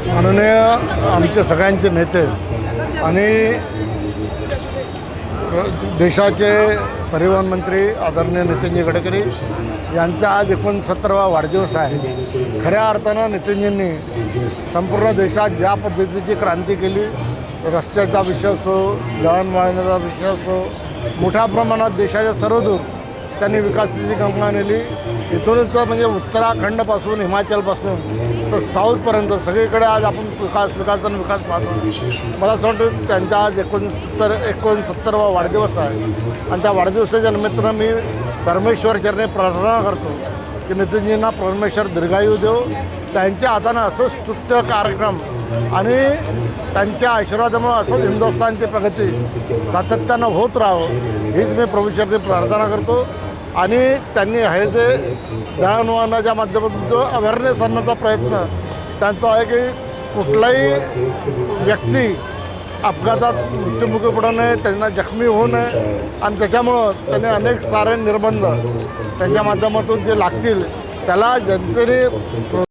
माननीय आमचे सगळ्यांचे नेते आणि देशाचे परिवहन मंत्री आदरणीय नितीनजी गडकरी यांचा आज 69वा वाढदिवस आहे। खऱ्या अर्थानं नितीनजींनी संपूर्ण देशात ज्या पद्धतीची क्रांती केली, रस्त्याचा विषय असो, दळणवळणाचा विषय असो, मोठ्या प्रमाणात देशाच्या सर्वदूर त्यांनी विकासाची गंगा नेली। इथूनच म्हणजे उत्तराखंडपासून हिमाचलपासून तर साऊथपर्यंत सगळीकडे आज आपण विकास पाहतो। मला असं वाटतं त्यांचा आज 69वा वाढदिवस आहे आणि त्या वाढदिवसाच्या निमित्तानं मी परमेश्वरचरणी प्रार्थना करतो की नितीनजींना परमेश्वर दीर्घायू देव, त्यांच्या हातानं असंच स्तुत्य कार्यक्रम आणि त्यांच्या आशीर्वादामुळे असंच हिंदुस्थानची प्रगती सातत्यानं होत राहावं हीच मी प्रभूचरणी प्रार्थना करतो। आणि त्यांनी हे जे दळणवळणाच्या माध्यमातून जो अवेअरनेस आणण्याचा प्रयत्न त्यांचा आहे की कुठलाही व्यक्ती अपघातात मृत्युमुखी पडू नये, त्यांना जखमी होऊ नये आणि त्याच्यामुळं त्यांनी अनेक सारे निर्बंध त्यांच्या माध्यमातून जे लागतील त्याला जनतेने